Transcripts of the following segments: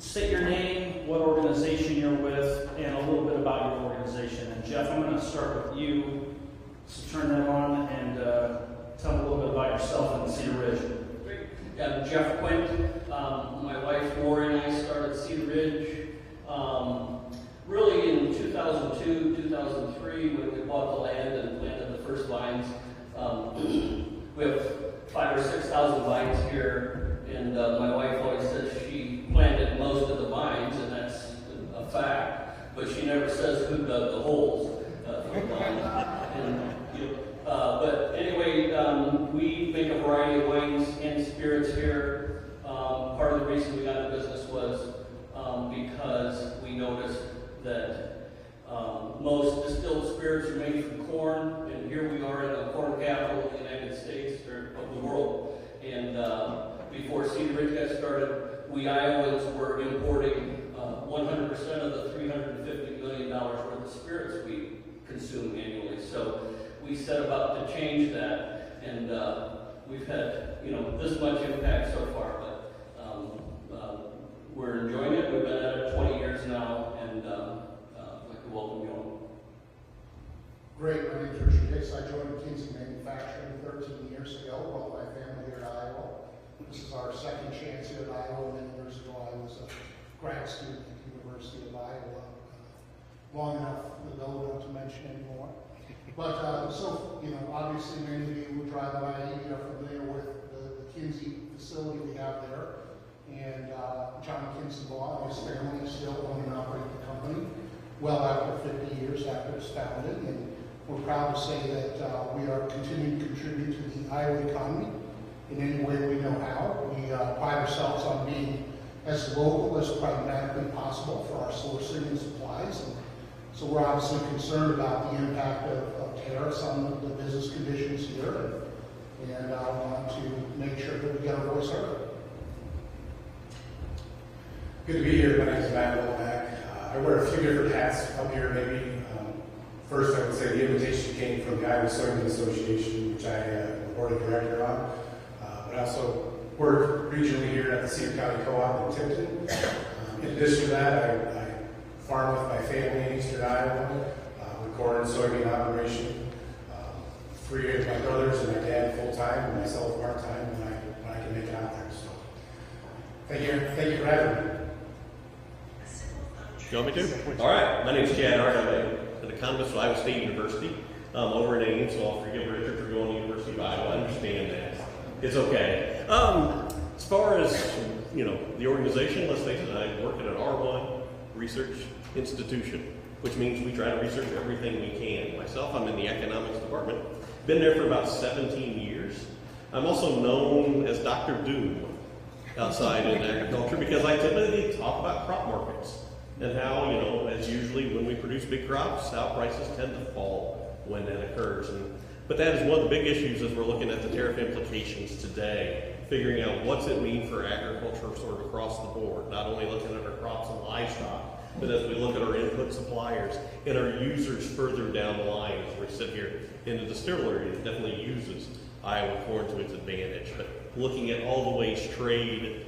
state your name, what organization you're with, and a little bit about your organization. And Jeff, I'm going to start with you. So turn that on and tell me a little bit about yourself and Cedar Ridge. Great. I'm Jeff Quint. My wife Lori and I started Cedar Ridge really in 2002, 2003 when we bought the land and planted the first vines. We have 5,000 or 6,000 vines here, and my wife always says she planted most of the vines, and that's a fact, but she never says who dug the holes for the vines. But anyway, we make a variety of wines and spirits here. Part of the reason we got into business was because we noticed that most distilled spirits are made from corn, and here we are in the corn capital of the United States, or of the world. And before Cedar Ridge got started, we Iowans were importing 100% of the $350 million worth of spirits we consume annually. So we set about to change that, and we've had this much impact so far. But we're enjoying it. We've been at it 20 years now, and I'd like to welcome you all. Great, my name is Richard Hicks. I joined McKinsey Manufacturing 13 years ago while my family here in Iowa. This is our second chance here at Iowa. Many years ago I was a grad student at the University of Iowa. Long enough ago not to mention anymore. But obviously many of you who drive by are familiar with the McKinsey facility we have there. And John McKinsey bought, his family still own and operate the company well after 50 years after its founding. And we're proud to say that we are continuing to contribute to the Iowa economy in any way we know how. We pride ourselves on being as local as pragmatically possible for our sourcing and supplies. And so we're obviously concerned about the impact of tariffs on the business conditions here. And I want to make sure that we get our voice heard. Good to be here. My name is Matt Womack. I wear a few different hats up here maybe. First, I would say the invitation came from the Iowa Soybean Association, which I am the board of director on. But I also work regionally here at the Cedar County Co-op in Tipton. In addition to that, I farm with my family in eastern Iowa, with corn and soybean operation. 3 of my brothers and my dad full-time, and myself part-time when I can make it out there. So thank you for having me. You want me to? All right. My name is Chad Hart. I'm an economist at Iowa State University. I'm over in Ames, so I'll forgive Richard for going to the University of Iowa. I understand that. It's okay. As far as, the organization, let's face it, I work at an R1 research institution, which means we try to research everything we can. Myself, I'm in the economics department. Been there for about 17 years. I'm also known as Dr. Doom outside in agriculture because I typically talk about crop markets. And how, as usually when we produce big crops, how prices tend to fall when that occurs. But that is one of the big issues as we're looking at the tariff implications today, figuring out what's it mean for agriculture sort of across the board, not only looking at our crops and livestock, but as we look at our input suppliers and our users further down the line as we sit here in the distillery that definitely uses Iowa corn to its advantage. But looking at all the ways trade,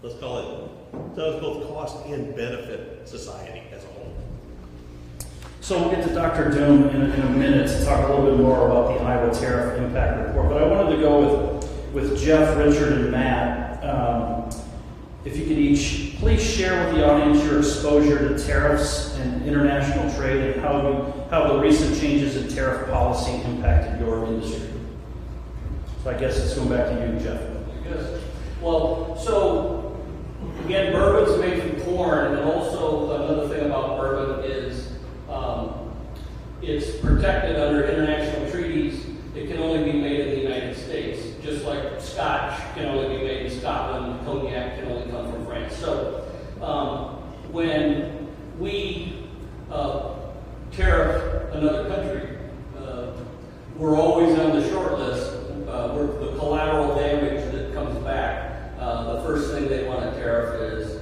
let's call it, does both cost and benefit society as a whole. So we'll get to Dr. Doom in a minute to talk a little bit more about the Iowa Tariff Impact Report. But I wanted to go with Jeff, Richard, and Matt. If you could each please share with the audience your exposure to tariffs and international trade and how the recent changes in tariff policy impacted your industry. So I guess it's going back to you, Jeff. Yes. Well, so again, bourbon's made from corn, and also another thing about bourbon is it's protected under international treaties. It can only be made in the United States, just like Scotch can only be made in Scotland, cognac can only come from France. So when we tariff another country, we're always on the short list. We're the collateral damage that comes back. The first thing they want to tariff is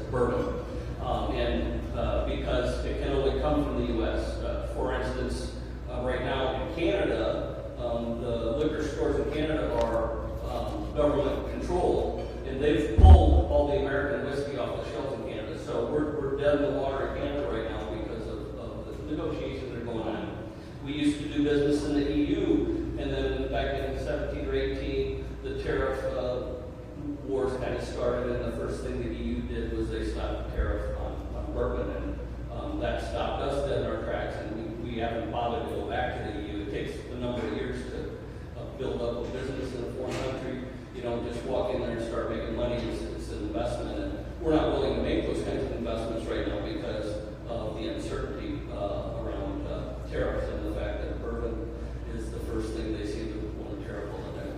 dead in the water in Canada right now because of the negotiations that are going on. We used to do business in the EU, and then back in 17 or 18, the tariff wars kind of started, and the first thing the EU did was they stopped the tariff on bourbon, and that stopped us dead in our tracks, and we haven't bothered to go back to the EU. It takes a number of years to build up a business in a foreign country. You don't just walk in there and start making money. It's an investment, and we're not willing to make those kinds of investments right now because of the uncertainty around tariffs and the fact that bourbon is the first thing they see that want to tariff on it.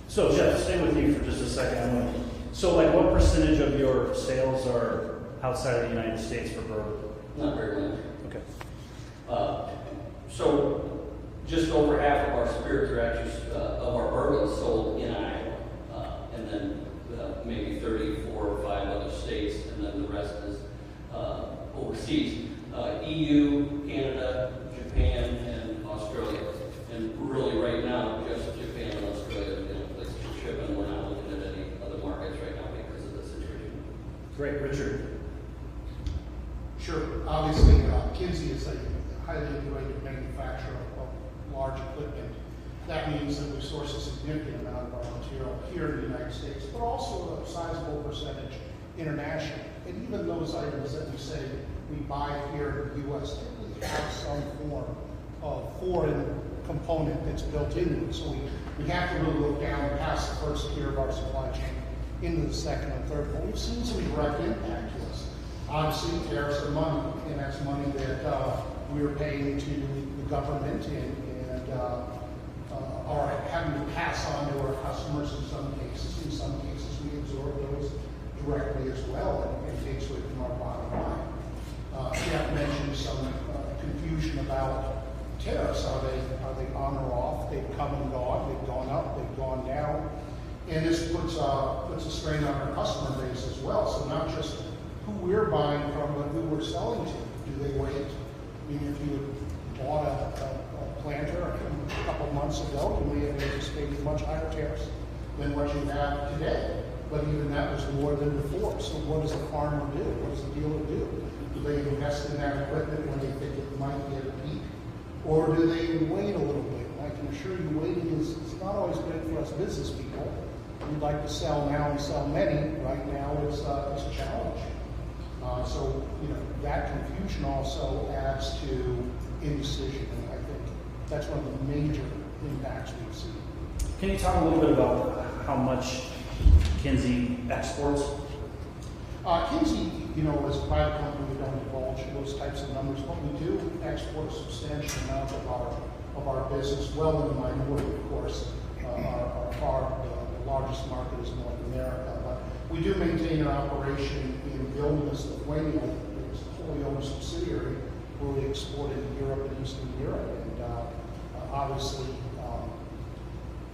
So Jeff, stay with you for just a second. So like what percentage of your sales are outside of the United States for bourbon? Not very much. Okay. So just over half of our spirits are actually, of our bourbon sold in Iowa. And then maybe 34 or 5 other states, and then the rest is overseas. EU, Canada, Japan, and Australia. And really right now, just Japan and Australia are the only places to ship, and we're not looking at any other markets right now because of the situation. Great, Richard. Sure. Obviously, Kinsey is a highly integrated manufacturer of large equipment. That means that we source a significant amount of our material here in the United States, but also a sizable percentage internationally. And even those items that we say we buy here in the U.S. typically have some form of foreign component that's built into it. So we have to really look down past the first tier of our supply chain into the second and third. But we've seen some direct impact to us. Obviously, tariffs are money, and that's money that we're paying to the government and are having to pass on to our customers in some cases. In some cases, we absorb those directly as well and take it from our bottom line. Jeff mentioned some confusion about tariffs. Are they on or off? They've come and gone. They've gone up. They've gone down. And this puts a strain on our customer base as well. So not just who we're buying from, but who we're selling to. Do they wait? I mean, if you bought a planter a couple months ago, you may have anticipated much higher tariffs than what you have today. But even that was more than before. So what does the farmer do? What does the dealer do? Do they invest in that equipment when they think it might be at a peak? Or do they wait a little bit? I can assure you waiting is not always good for us business people. We'd like to sell now and sell many. Right now it's a challenge. So, that confusion also adds to indecision. And I think that's one of the major impacts we've seen. Can you talk a little bit about how much Kinsey exports? Kinsey, as a private company, we don't divulge those types of numbers, but we do export a substantial amount of our business, well in the minority, of course. The largest market is North America, but we do maintain an operation in Vilnius, Lithuania. It's a wholly owned subsidiary where we export into Europe and Eastern Europe. And obviously,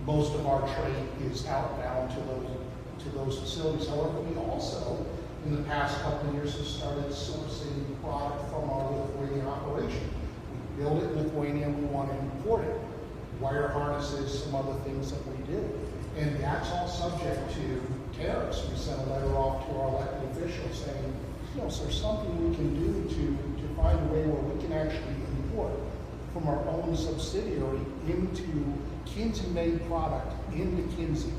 most of our trade is outbound to those facilities. However, we also, in the past couple of years, have started sourcing product from our Lithuanian operation. We build it in Lithuania and we want to import it. Wire harnesses, some other things that we do. And that's all subject to tariffs. We sent a letter off to our elected officials saying, is there something we can do to find a way where we can actually import from our own subsidiary into Kinsey-made product into Kinsey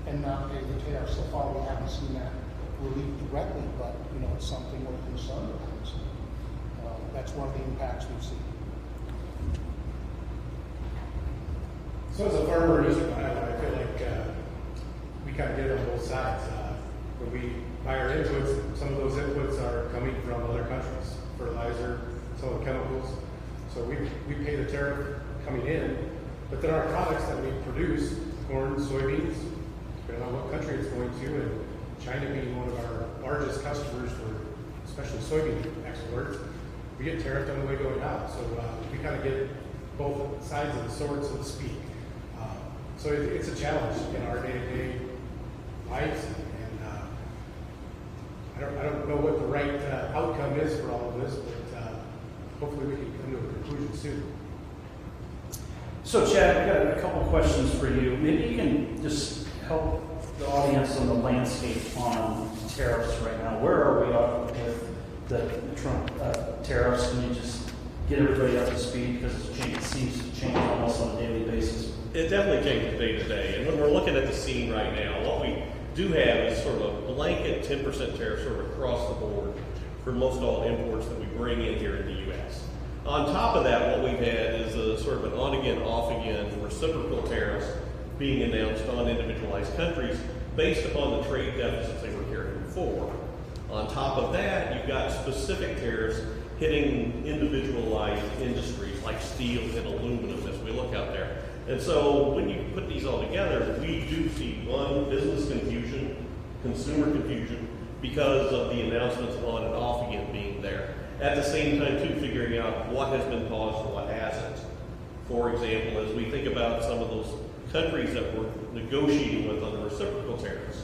and not pay the tariffs? So far, we haven't seen that relief directly, but it's something we're concerned about. So, that's one of the impacts we've seen. So as a farmer in Eastern Iowa, I feel like we kind of get it on both sides. When we buy our inputs, some of those inputs are coming from other countries, fertilizer, some of the chemicals. So we pay the tariff coming in, but then our products that we produce, corn, soybeans, depending on what country it's going to, and China being one of our largest customers for especially soybean exports, we get tariffed on the way going out. So we kind of get both sides of the sword, so to speak. So it's a challenge in our day-to-day lives, and I don't know what the right outcome is for all of this, but hopefully we can come to a conclusion soon. So Chad, I've got a couple questions for you. Maybe you can just help the audience on the landscape on tariffs right now. Where are we at with the Trump tariffs? Can you just get everybody up to speed, because it seems to change almost on a daily basis? It definitely changes day to day. And when we're looking at the scene right now, what we do have is sort of a blanket 10% tariff sort of across the board for most all imports that we bring in here in the U.S. On top of that, what we've had is a sort of an on-again, off-again reciprocal tariffs being announced on individualized countries based upon the trade deficits they were carrying before. On top of that, you've got specific tariffs hitting individualized industries like steel and aluminum as we look out there. And so when you put these all together, we do see one, business confusion, consumer confusion, because of the announcements on and off again being there. At the same time, too, figuring out what has been paused and what hasn't. For example, as we think about some of those countries that we're negotiating with on the reciprocal tariffs,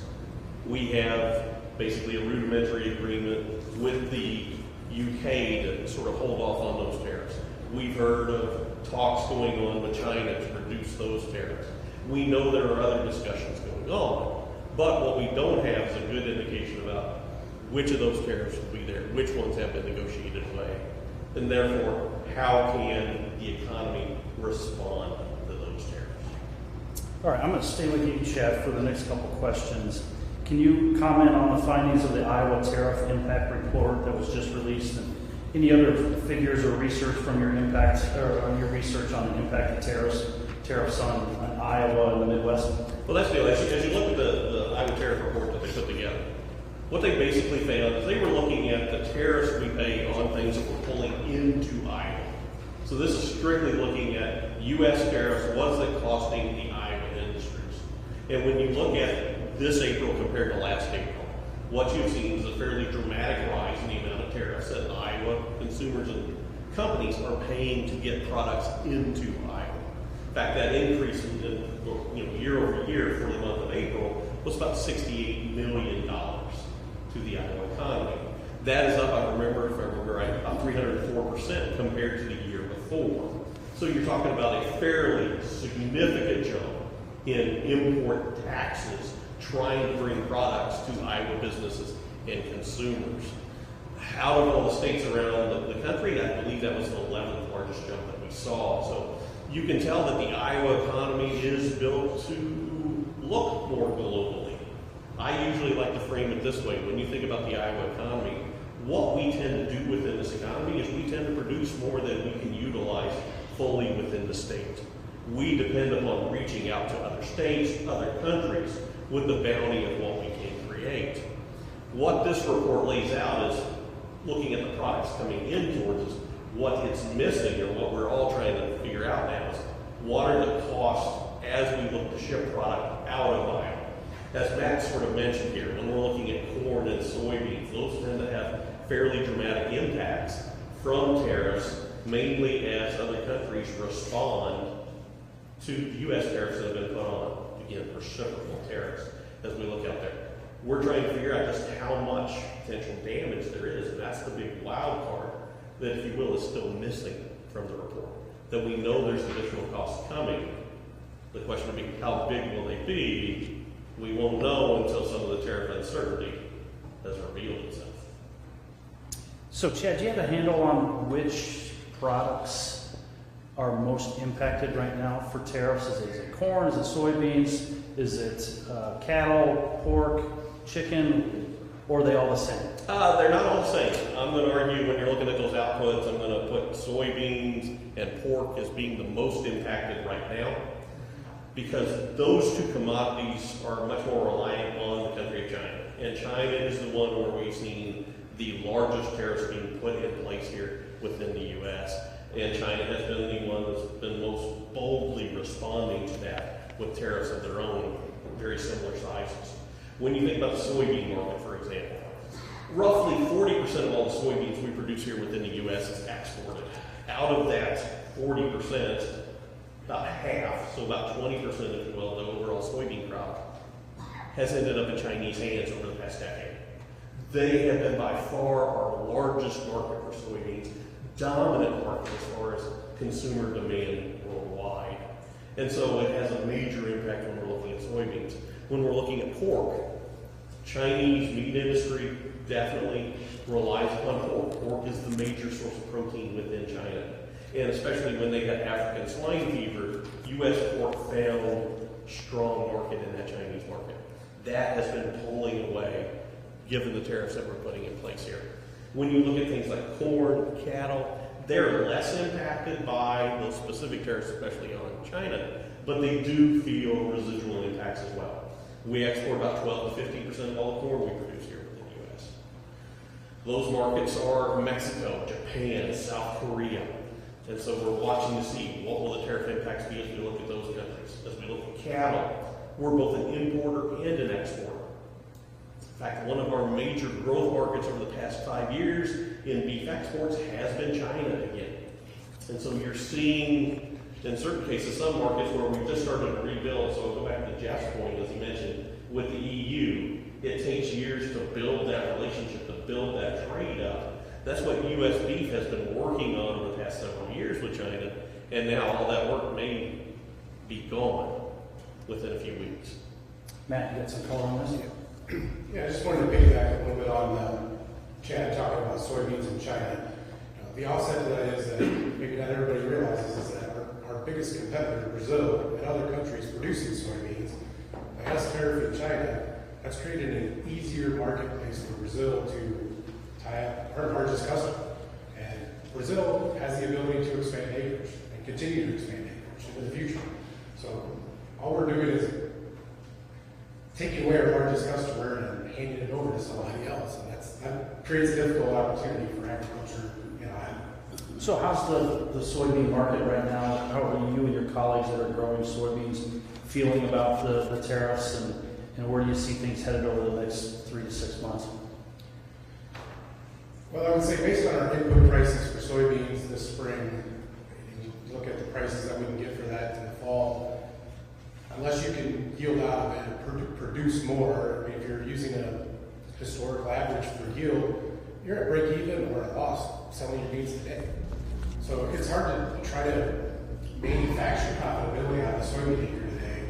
we have basically a rudimentary agreement with the UK to sort of hold off on those tariffs. We've heard of talks going on with China to reduce those tariffs. We know there are other discussions going on, but what we don't have is a good indication about which of those tariffs will be there, which ones have been negotiated away, and therefore, how can the economy respond to those tariffs? All right, I'm going to stay with you, Chad, for the next couple questions. Can you comment on the findings of the Iowa Tariff Impact Report that was just released, and any other figures or research from your impact, or on your research on the impact of tariffs on Iowa and the Midwest? Well, that's the as you look at the Iowa Tariff Report that they put together, what they basically found is they were looking at the tariffs we pay on things that we're pulling into Iowa. So this is strictly looking at U.S. tariffs, what is it costing the Iowa industries? And when you look at this April compared to last April, what you've seen is a fairly dramatic rise in the amount of tariffs that Iowa consumers and companies are paying to get products into Iowa. In fact, that increase in year over year for the month of April was about $68 million to the Iowa economy. That is up, I remember, if I remember right, about 304% compared to the year before. So you're talking about a fairly significant jump in import taxes trying to bring products to Iowa businesses and consumers. Out of all the states around the country, I believe that was the 11th largest jump that we saw. So you can tell that the Iowa economy is built to look more globally. I usually like to frame it this way. When you think about the Iowa economy, what we tend to do within this economy is we tend to produce more than we can utilize fully within the state. We depend upon reaching out to other states, other countries, with the bounty of what we can create. What this report lays out is looking at the products coming in towards us, what it's missing, or what we're all trying to figure out now is what are the costs as we look to ship product out of Iowa. As Matt sort of mentioned here, when we're looking at corn and soybeans, those tend to have fairly dramatic impacts from tariffs, mainly as other countries respond to U.S. tariffs that have been put on, again, reciprocal tariffs, as we look out there. We're trying to figure out just how much potential damage there is, and that's the big wild card that, if you will, is still missing from the report. That we know there's additional costs coming. The question would be, how big will they be? We won't know until some of the tariff uncertainty has revealed itself. So, Chad, do you have a handle on which products are most impacted right now for tariffs? Is it corn? Is it soybeans? Is it cattle, pork, chicken, or are they all the same? They're not all the same. I'm going to argue when you're looking at those outputs, I'm going to put soybeans and pork as being the most impacted right now, because those two commodities are much more reliant on the country of China. And China is the one where we've seen the largest tariffs being put in place here within the U.S. And China has been the one that's been most boldly responding to that with tariffs of their own, very similar sizes. When you think about the soybean market, for example, roughly 40% of all the soybeans we produce here within the U.S. is exported. Out of that 40%, about half, so about 20%, if you will, the overall soybean crop has ended up in Chinese hands over the past decade. They have been by far our largest market for soybeans, dominant market as far as consumer demand worldwide. And so it has a major impact when we're looking at soybeans. When we're looking at pork, Chinese meat industry definitely relies upon pork. Pork is the major source of protein within China. And especially when they had African swine fever, U.S. pork found strong market in that Chinese market. That has been pulling away, given the tariffs that we're putting in place here. When you look at things like corn, cattle, they're less impacted by those specific tariffs, especially on China, but they do feel residual impacts as well. We export about 12 to 15% of all the corn we produce here within the U.S. Those markets are Mexico, Japan, South Korea. And so we're watching to see what will the tariff impacts be as we look at those countries. As we look at cattle, we're both an importer and an exporter. In fact, one of our major growth markets over the past 5 years in beef exports has been China again. And so you're seeing, in certain cases, some markets where we've just started to rebuild. So I'll go back to Jeff's point, as he mentioned, with the EU, it takes years to build that relationship, to build that trade up. That's what U.S. beef has been working on over the past several years with China, and now all that work may be gone within a few weeks. Matt, you got some color on this? Yeah, I just wanted to piggyback a little bit on Chad talking about soybeans in China. The offset to that is that maybe not everybody realizes is that our biggest competitor, Brazil, and other countries producing soybeans, by us tariffing China, that's created an easier marketplace for Brazil to tie up our largest customer. And Brazil has the ability to expand acreage and continue to expand acreage in the future. So all we're doing is taking away our largest customer and handing it over to somebody else. And that creates a difficult opportunity for agriculture in Iowa. So how's the soybean market right now? How are you and your colleagues that are growing soybeans feeling about the tariffs, and where do you see things headed over the next 3 to 6 months? Well, I would say based on our input prices for soybeans this spring, and you look at the prices that we can get for that in the fall, unless you can yield out of it and produce more, I mean, if you're using a historical average for yield, you're at break even or at loss selling your beans today. So it's hard to try to manufacture profitability out of the soybean acre today,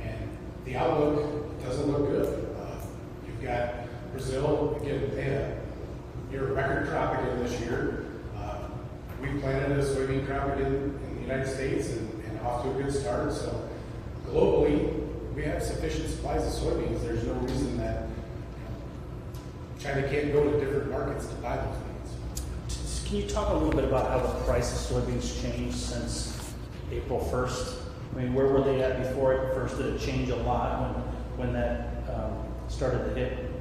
and the outlook doesn't look good. You've got Brazil, again, they had a near record crop again this year. We planted a soybean crop again in the United States and off to a good start. So globally, we have sufficient supplies of soybeans. There's no reason that China can't go to different markets to buy those beans. Can you talk a little bit about how the price of soybeans changed since April 1st? I mean, where were they at before April 1st? Did it change a lot when that started to hit?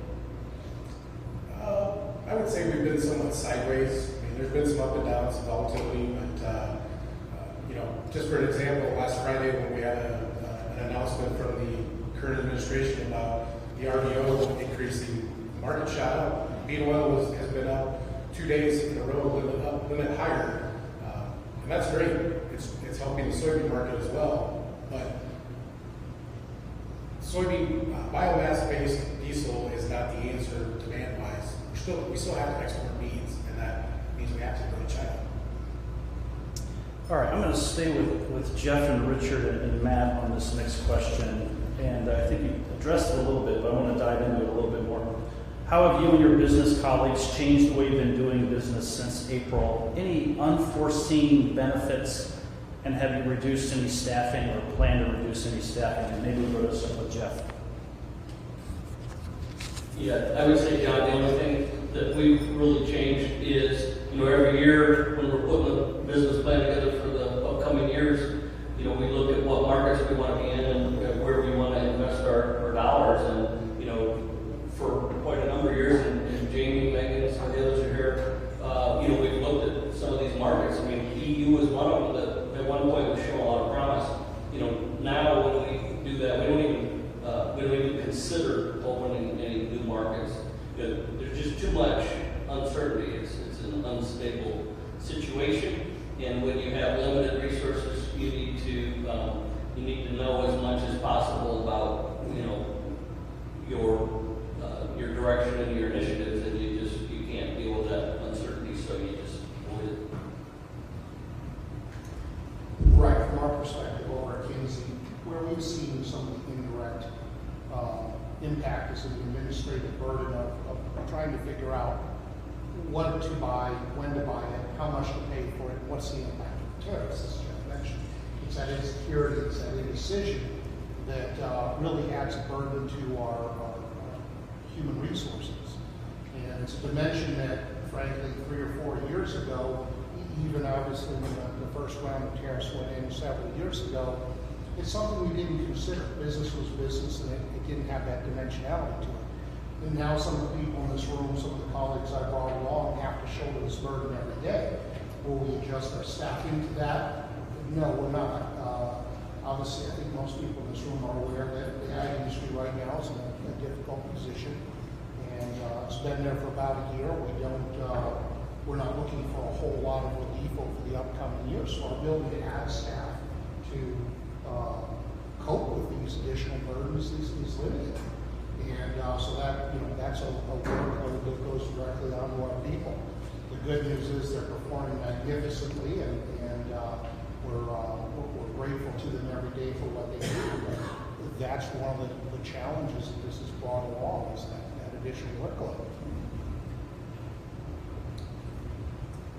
I would say we've been somewhat sideways. I mean, there's been some up and downs, some volatility, but just for an example, last Friday when we had an announcement from the current administration about the RVO increasing, the market shot up. Bean oil has been up 2 days in a row, limit higher, and that's great. It's helping the soybean market as well. But soybean biomass-based diesel is not the answer demand-wise. We still have to export beans, and that means we have to go to China. All right, I'm going to stay with Jeff and Richard and Matt on this next question, and I think you addressed it a little bit, but I want to dive into it a little bit more. How have you and your business colleagues changed the way you've been doing business since April? Any unforeseen benefits, and have you reduced any staffing or plan to reduce any staffing? And maybe we'll go to start with Jeff. Yeah, I would say, John, the only thing that we've really changed is, every year when we're putting a business plan together for the upcoming years, we look at what markets we want to be in and where we want to invest our dollars. And, for quite a number of years, and Jamie, Megan, some of the others are here, we've looked at some of these markets. I mean, EU was one of them that at one point was showing a lot of promise. Now when we do that, we don't even consider opening any new markets. There's just too much uncertainty. It's an unstable situation, and when you have limited resources, you need to know as much as possible about your direction and your initiatives, and you can't deal with that uncertainty, so you just avoid it. Right, from our perspective over at Kinsey, where we've seen some indirect impact is in the administrative trying to figure out what to buy, when to buy it, how much to pay for it, what's the impact of the tariffs, as Jeff mentioned. It's that insecurity, it's that indecision that really adds a burden to our human resources. And it's a dimension that, frankly, 3 or 4 years ago, even obviously when the first round of tariffs went in several years ago, it's something we didn't consider. Business was business, and it didn't have that dimensionality to it. And now some of the people in this room, some of the colleagues I brought along, have to shoulder this burden every day. Will we adjust our staffing to that? No, we're not. Obviously, I think most people in this room are aware that the ag industry right now is in a difficult position, and it's been there for about a year. We're not looking for a whole lot of relief over the upcoming year, so our ability to add staff to cope with these additional burdens is limited. And so that, that's a workload that goes directly onto our people. The good news is they're performing magnificently, and we're grateful to them every day for what they do. But that's one of the challenges that this has brought along, is that additional workload.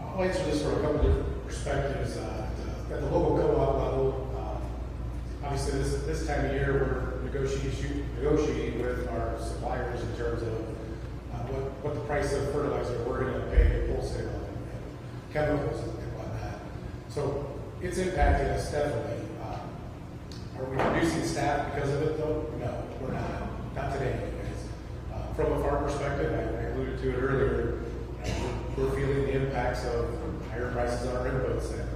I'll answer this from a couple different perspectives. At the local co-op level, obviously this time of year we're negotiating with our suppliers in terms of what the price of fertilizer we're going to pay wholesale and chemicals and whatnot. So it's impacting us definitely. Are we reducing staff because of it though? No, we're not. Not today, anyways. From a farm perspective, I alluded to it earlier, we're feeling the impacts of higher prices on our inputs and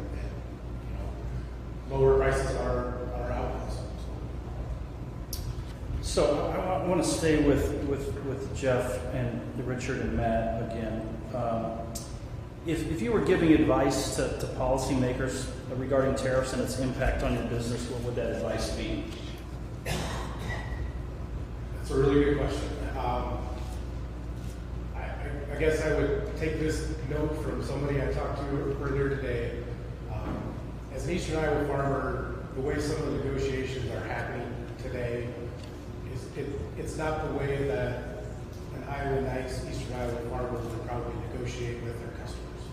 lower prices on our outputs. So I want to stay with Jeff and Richard and Matt again. If you were giving advice to policymakers regarding tariffs and its impact on your business, what would that advice be? That's a really good question. I guess I would take this note from somebody I talked to earlier today. As an Eastern Iowa farmer, the way some of the negotiations are happening today it's not the way that an Iowa nice Eastern Iowa farmer would probably negotiate with their customers.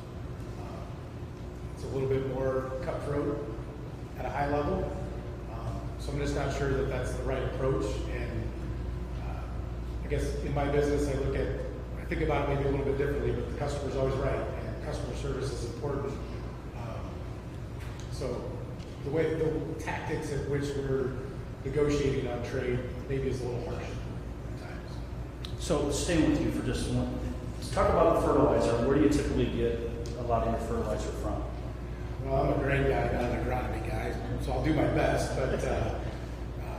It's a little bit more cutthroat at a high level. So I'm just not sure that that's the right approach. And I guess in my business, I think about it maybe a little bit differently, but the customer's always right, and customer service is important. So the tactics at which we're negotiating on trade maybe is a little harsh at times. So staying with you for just one, let's talk about the fertilizer. Where do you typically get a lot of your fertilizer from? Well, I'm a grain guy, not an agronomy guy, so I'll do my best. But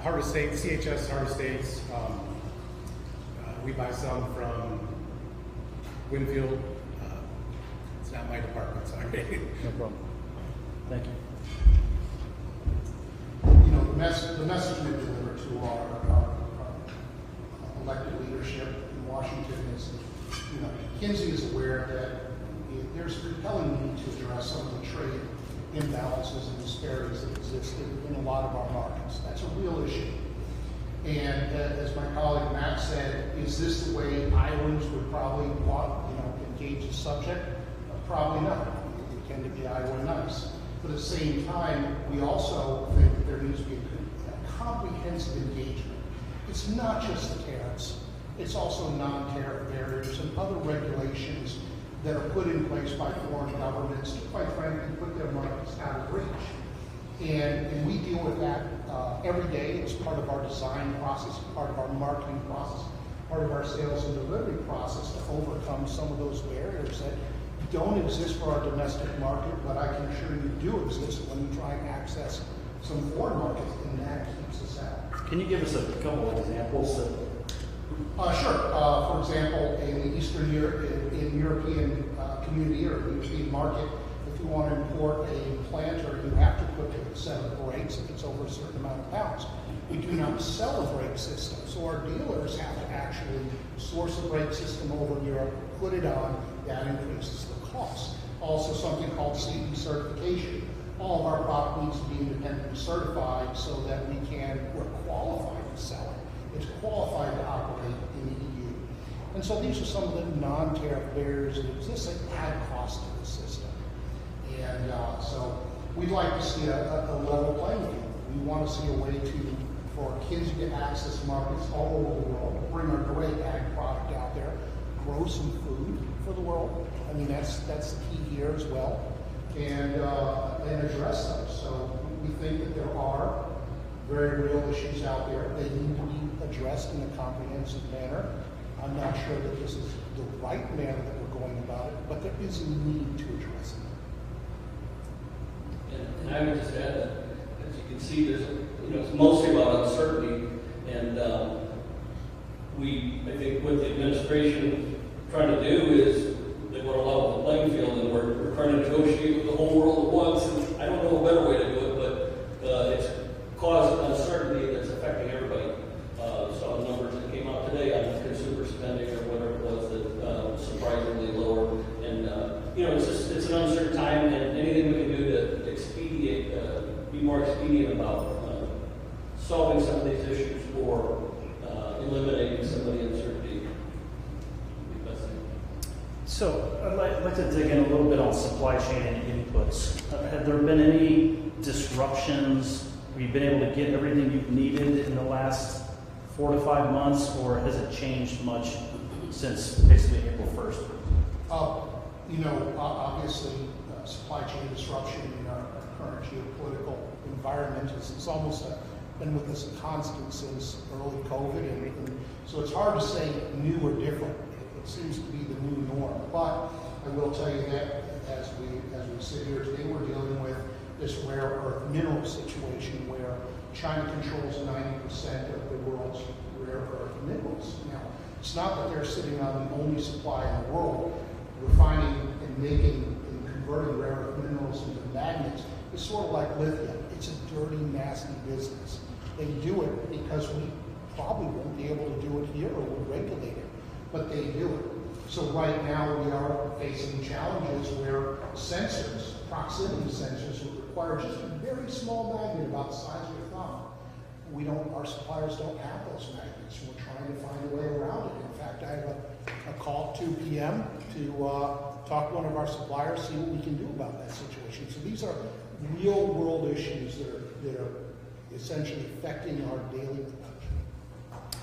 Harvest States, CHS Harvest States, we buy some from Winfield. It's not my department, sorry. No problem. Thank you. The message we deliver to our elected leadership in Washington is, Kinsey is aware that there's a compelling need to address some of the trade imbalances and disparities that exist in a lot of our markets. That's a real issue. And as my colleague Matt said, is this the way Iowans would probably want, engage the subject? Probably not. We tend to be Iowa nice. But at the same time, we also think that there needs to be a comprehensive engagement. It's not just the tariffs. It's also non-tariff barriers and other regulations that are put in place by foreign governments to, quite frankly, put their markets out of reach. And we deal with that every day. It's part of our design process, part of our marketing process, part of our sales and delivery process to overcome some of those barriers that don't exist for our domestic market, but I can assure you do exist when we try and access some foreign markets, and that keeps us out. Can you give us a couple of examples? Sure. For example, in the Eastern European community or European market, if you want to import a planter, you have to put a set of brakes if it's over a certain amount of pounds. We do not sell a brake system, so our dealers have to actually source a brake system over Europe, put it on. That increases the cost. Also, something called CE certification. All of our product needs to be independently certified so that we're qualified to sell it. It's qualified to operate in the EU. And so these are some of the non-tariff barriers that exist that add cost to the system. And so we'd like to see a level playing field. We want to see a way for kids to get access to markets all over the world, bring a great ag product out there, grow some food for the world. I mean, that's the key here as well, and address those. So we think that there are very real issues out there. They need to be addressed in a comprehensive manner. I'm not sure that this is the right manner that we're going about it, but there is a need to address it. And I would just add that, as you can see, there's it's mostly about uncertainty, and I think what the administration trying to do is they want to level the playing field, and we're trying to negotiate with the whole world at once. And I don't know a better way to do it, but it's caused uncertainty that's affecting everybody. Saw the numbers that came out today on consumer spending or whatever it was that was surprisingly lower, and it's an uncertain time, and anything we can do to expedite, be more expedient about solving some of these issues or eliminating some of the uncertainty. So I'd like to dig in a little bit on supply chain and inputs. Have there been any disruptions? Have you been able to get everything you've needed in the last 4 to 5 months, or has it changed much since basically April 1st? Obviously, supply chain disruption in our current geopolitical environment is almost been with us a constant since early COVID, and so it's hard to say new or different. It seems to be the new norm. But I will tell you that as we sit here today, we're dealing with this rare earth mineral situation where China controls 90% of the world's rare earth minerals. Now, it's not that they're sitting on the only supply in the world. Refining and making and converting rare earth minerals into magnets is sort of like lithium. It's a dirty, nasty business. They do it because we probably won't be able to do it here or we'll regulate it, but they do it. So right now we are facing challenges where sensors, proximity sensors, would require just a very small magnet about the size of your thumb. Our suppliers don't have those magnets. We're trying to find a way around it. In fact, I have a call at 2 p.m. to talk to one of our suppliers, see what we can do about that situation. So these are real world issues that are essentially affecting our daily production.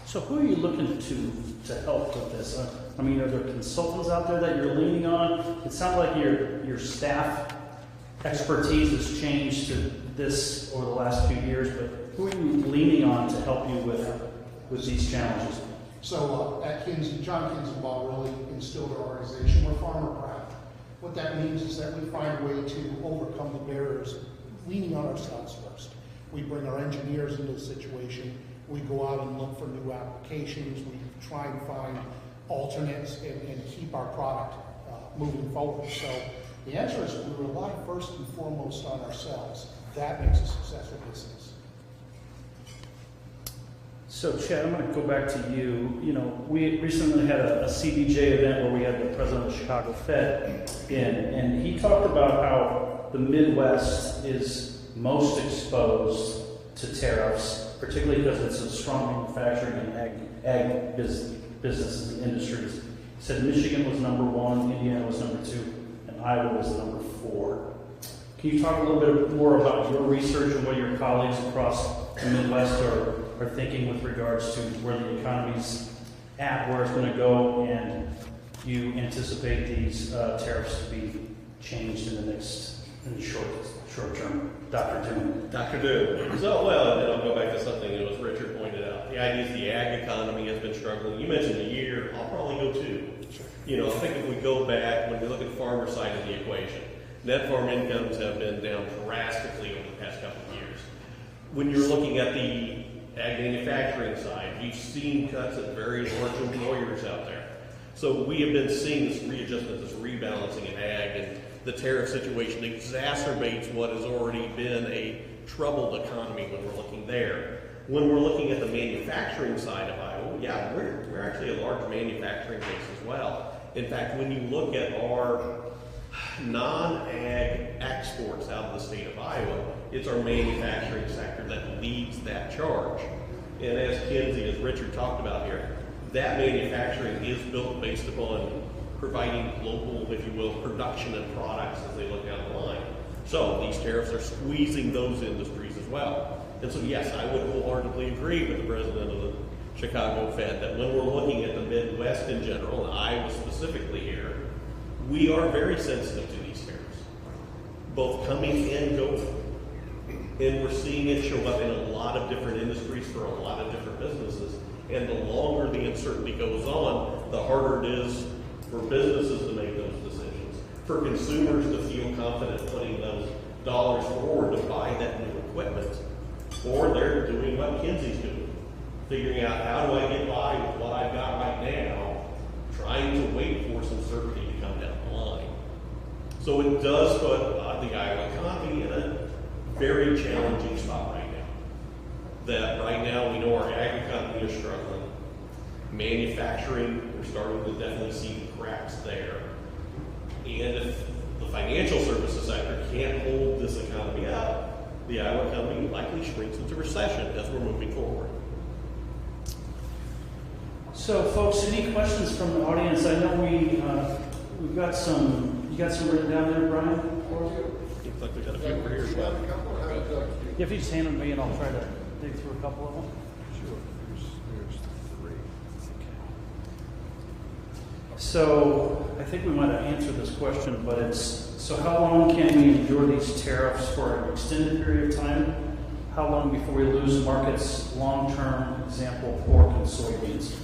So who are you looking to help with this? I mean, are there consultants out there that you're leaning on? It sounds like your staff expertise has changed to this over the last few years, but who are you leaning on to help you with these challenges? So at Kinsey, John Kinzenbaugh really instilled our organization. We're farmer proud. What that means is that we find a way to overcome the barriers, leaning on ourselves first. We bring our engineers into the situation. We go out and look for new applications. We try and find alternates and keep our product moving forward. So the answer is we rely first and foremost on ourselves. That makes a successful business. So Chad, I'm going to go back to you. We recently had a CBJ event where we had the president of the Chicago Fed in, and he talked about how the Midwest is most exposed to tariffs, particularly because it's a strong manufacturing and ag businesses and industries. He said Michigan was number 1, Indiana was number 2, and Iowa was number 4. Can you talk a little bit more about your research and what your colleagues across the Midwest are thinking with regards to where the economy's at, where it's going to go, and you anticipate these tariffs to be changed in the short term? Dr. Doom. Dr. Doom. So, well, and I'll go back to something that was Richard pointed out. The idea is the ag economy has been struggling. You mentioned a year. I'll probably go 2. I think if we go back, when we look at the farmer side of the equation, net farm incomes have been down drastically over the past couple of years. When you're looking at the ag manufacturing side, you've seen cuts at very large employers out there. So we have been seeing this readjustment, this rebalancing in ag, and the tariff situation exacerbates what has already been a troubled economy when we're looking there. When we're looking at the manufacturing side of Iowa, yeah, we're actually a large manufacturing base as well. In fact, when you look at our non-ag exports out of the state of Iowa, it's our manufacturing sector that leads that charge. And as Kinsey, as Richard talked about here, that manufacturing is built based upon providing global, if you will, production and products as they look down the line. So these tariffs are squeezing those industries as well. And so yes, I would wholeheartedly agree with the president of the Chicago Fed that when we're looking at the Midwest in general, and Iowa specifically here, we are very sensitive to these tariffs, both coming and going. And we're seeing it show up in a lot of different industries for a lot of different businesses. And the longer the uncertainty goes on, the harder it is for businesses to make those decisions, for consumers to feel confident putting those dollars forward to buy that new equipment. Or they're doing what Kinsey's doing, figuring out how do I get by with what I've got right now, trying to wait for some certainty to come down the line. So it does put the Iowa economy in a very challenging spot right now. That right now we know our ag economy is struggling. Manufacturing, we're starting to definitely see the cracks there. And if the financial services sector can't hold this economy up, the Iowa economy likely shrinks into recession as we're moving forward. So, folks, any questions from the audience? I know we've got some. You got some written down there, Brian? Looks like we got a few over here as well. Yeah, if you just hand them to me, and I'll try to dig through a couple of them. Sure. There's three. So, I think we might have answered this question, but it's, so how long can we endure these tariffs for an extended period of time? How long before we lose markets long-term, example, pork and soybeans?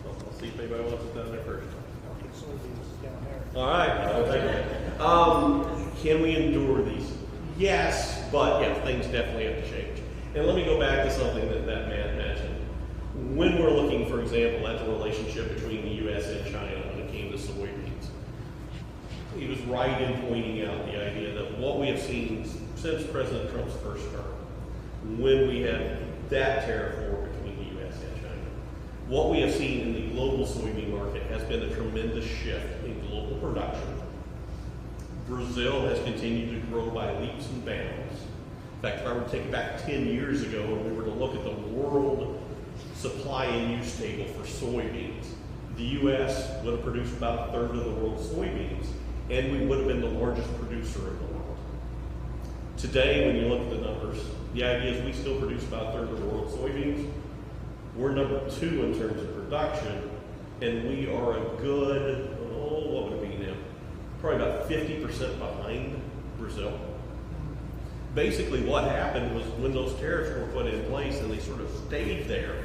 I'll see if anybody wants it down there first. Down there. All right. Can we endure these? Yes, but yeah, things definitely have to change. And let me go back to something that Matt mentioned. When we're looking, for example, at the relationship between the U.S. and China when it came to soybeans, he was right in pointing out the idea that what we have seen since President Trump's first term, when we had that tariff war between the U.S. and China, what we have seen in the global soybean market has been a tremendous shift in global production. Brazil has continued to grow by leaps and bounds. In fact, if I were to take it back 10 years ago and we were to look at the world supply and use table for soybeans, the U.S. would have produced about a third of the world's soybeans, and we would have been the largest producer in the world. Today, when you look at the numbers, the idea is we still produce about a third of the world's soybeans. We're number 2 in terms of production, and we are a good, what would it be now? Probably about 50% behind Brazil. Basically, what happened was when those tariffs were put in place and they sort of stayed there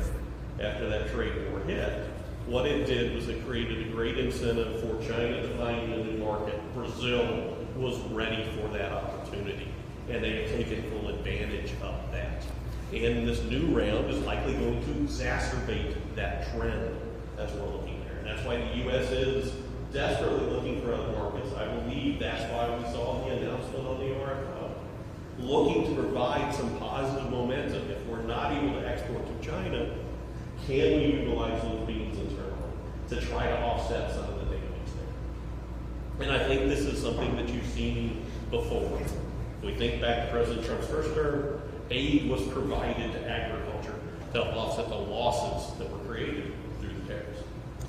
after that trade war hit, what it did was it created a great incentive for China to find a new market. Brazil was ready for that opportunity, and they have taken full advantage of that. And this new round is likely going to exacerbate that trend as we're looking there. And that's why the U.S. is desperately looking for other markets. I believe that's why we saw the announcement on the RFO. Looking to provide some positive momentum. If we're not able to export to China, can we utilize those beans internally to try to offset some of the damage there? And I think this is something that you've seen before. If we think back to President Trump's first term, aid was provided to agriculture to help offset the losses that were created through the tariffs.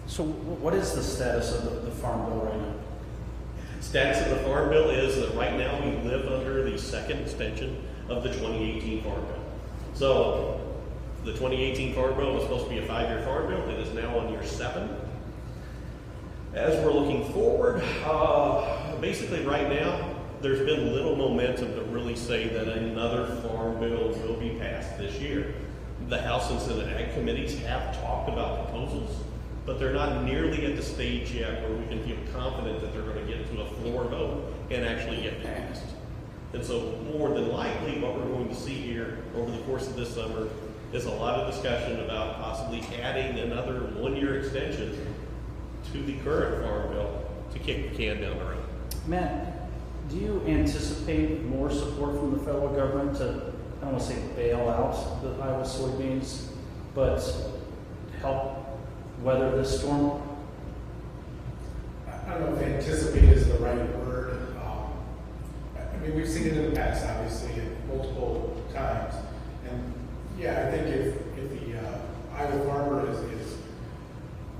So what is the status of the Farm Bill right now? Status of the Farm Bill is that right now we live under the second extension of the 2018 Farm Bill. So the 2018 Farm Bill was supposed to be a 5-year Farm Bill. It is now on year 7. As we're looking forward, basically right now, there's been little momentum to really say that another Farm Bill will be passed this year. The House and Senate Ag Committees have talked about proposals, but they're not nearly at the stage yet where we can feel confident that they're going to get to a floor vote and actually get passed. And so more than likely what we're going to see here over the course of this summer is a lot of discussion about possibly adding another 1-year extension to the current Farm Bill to kick the can down the road. Matt, do you anticipate more support from the federal government to, I don't want to say bail out the Iowa soybeans, but help weather this storm? I don't know if anticipate is the right word. I mean, we've seen it in the past, obviously, multiple times. And yeah, I think if the Iowa farmer is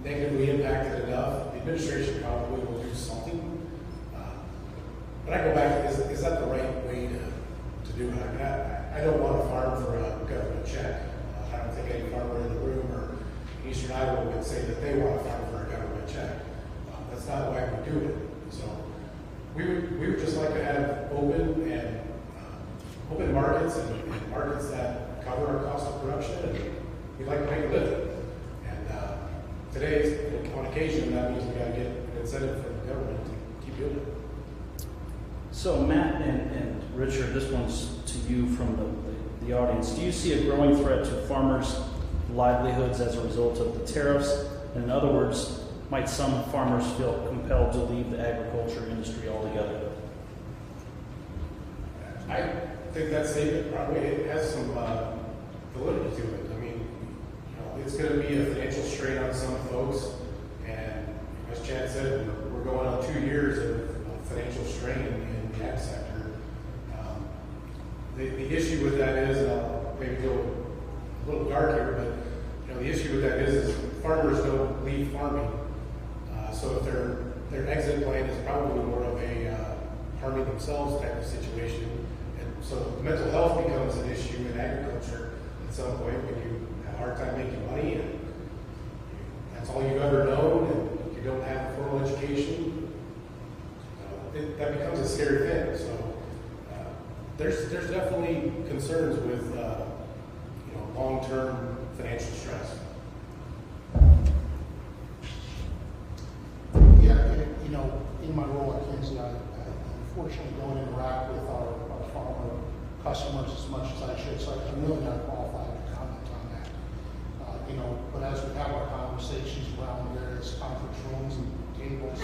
negatively impacted enough. The administration probably will do something. But I go back, is that the right way to do it? I mean, I don't want to farm for a government check. I don't think any farmer in the room or in Eastern Iowa would say that they want to farm for a government check. That's not why we do it. So we would just like to have open markets and markets that cover our cost of production, and we like to make a living. And today, on occasion, that means we got to get an incentive from the government to keep doing it. So Matt and Richard, this one's to you from the audience. Do you see a growing threat to farmers' livelihoods as a result of the tariffs? And in other words, might some farmers feel compelled to leave the agriculture industry altogether? I think that statement probably has some validity to it. I mean, it's going to be a financial strain on some folks, and as Chad said, we're going on 2 years of financial strain in the ag sector. The issue with that is, and I'll maybe go a little dark here, but the issue with that is farmers don't leave farming. So if their exit plan is probably more of a harming themselves type of situation. And so mental health becomes an issue in agriculture at some point when you have a hard time making money and that's all you've ever known and you don't have a formal education. That becomes a scary thing. So there's definitely concerns with long-term financial stress. In my role at KGAN, I unfortunately don't interact with our farmer customers as much as I should, so I'm really not qualified to comment on that. But as we have our conversations around various conference rooms and tables,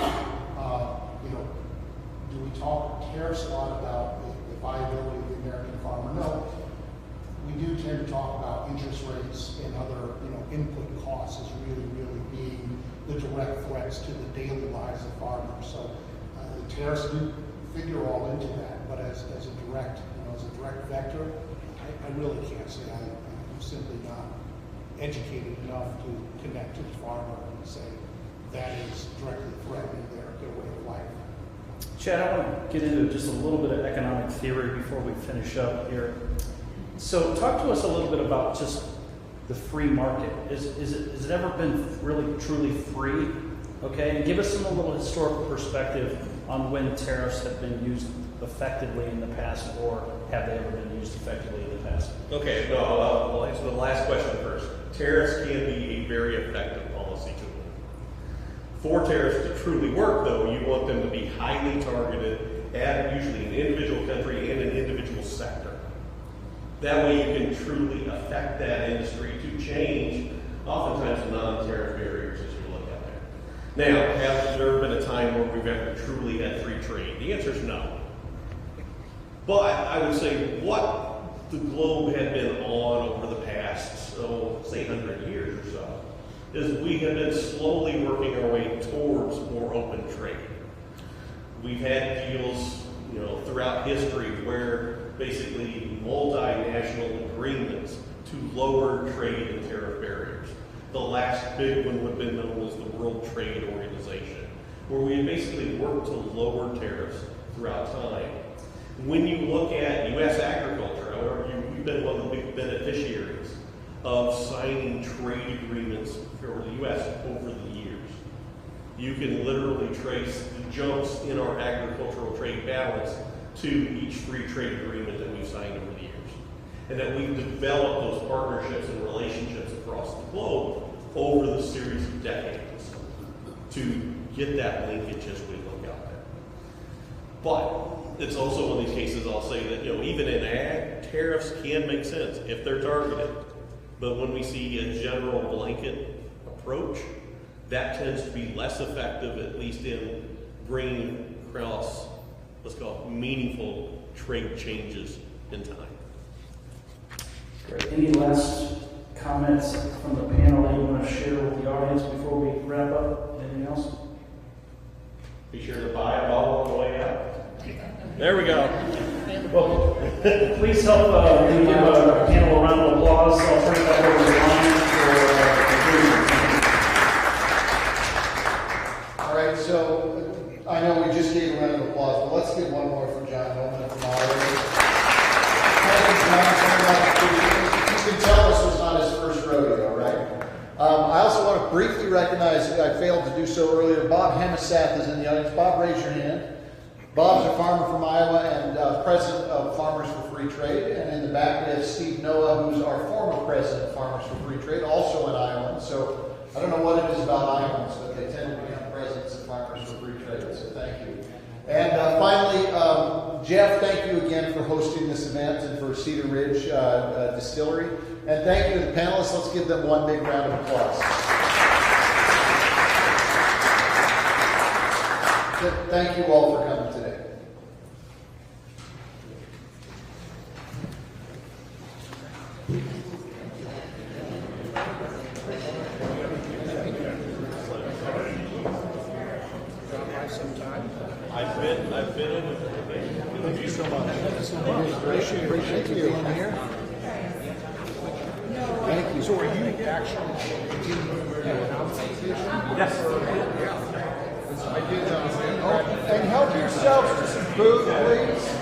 do we talk tariffs a lot about the viability of the American farmer? No. We do tend to talk about interest rates and other, input costs as really being the direct threats to the daily lives of farmers. So the tariffs do figure all into that, but as a direct vector, I really can't say. I'm simply not educated enough to connect to the farmer and say that is directly threatening their way of life. Chad, I want to get into just a little bit of economic theory before we finish up here. So talk to us a little bit about just the free market. Has it ever been really truly free? Okay, and give us a little historical perspective on when tariffs have been used effectively in the past, or have they ever been used effectively in the past? Okay, no, I'll answer the last question first. Tariffs can be a very effective policy tool. For tariffs to truly work, though, you want them to be highly targeted at usually an individual country and an individual sector. That way you can truly affect that industry to change, oftentimes, non-tariff barriers as you look at there. Now, has there been a time where we've ever truly had free trade? The answer is no. But I would say what the globe had been on over the past, say 100 years or so, is we have been slowly working our way towards more open trade. We've had deals, throughout history where basically multinational agreements to lower trade and tariff barriers. The last big one would have been known as the World Trade Organization, where we had basically worked to lower tariffs throughout time. When you look at U.S. agriculture, however, you've been one of the big beneficiaries of signing trade agreements for the U.S. over the years. You can literally trace the jumps in our agricultural trade balance to each free trade agreement that we've signed over the years. And that we've developed those partnerships and relationships across the globe over the series of decades to get that linkage as we look out there. But it's also one of these cases, I'll say that, even in ag, tariffs can make sense if they're targeted. But when we see a general blanket approach, that tends to be less effective, at least in bringing across, let's call it, meaningful trade changes in time. Great. Any last comments from the panel that you want to share with the audience before we wrap up? Anything else? Be sure to buy a bottle on the way out. There we go. Well, please help me give a panel a round of applause. I'll turn it back over to Ryan for So I know we just gave a round of applause, but let's give one more for John Holman from Iowa. Thank you, John, very much. You can tell this was not his first rodeo, right? I also want to briefly recognize, I failed to do so earlier, Bob Hemisath is in the audience. Bob, raise your hand. Bob's a farmer from Iowa and president of Farmers for Free Trade. And in the back we have Steve Noah, who's our former president of Farmers for Free Trade, also an Iowan. So I don't know what it is about Iowans, but they tend to become presidents of Farmers for Free Trade. So thank you. And finally, Jeff, thank you again for hosting this event and for Cedar Ridge Distillery. And thank you to the panelists. Let's give them one big round of applause. Thank you all for coming today. I've been in with everybody. Thank you so much. Appreciate you being here. Thank you. So are you actually continuing your competition? Yes. Yeah. I did. And help yourselves to some food, please.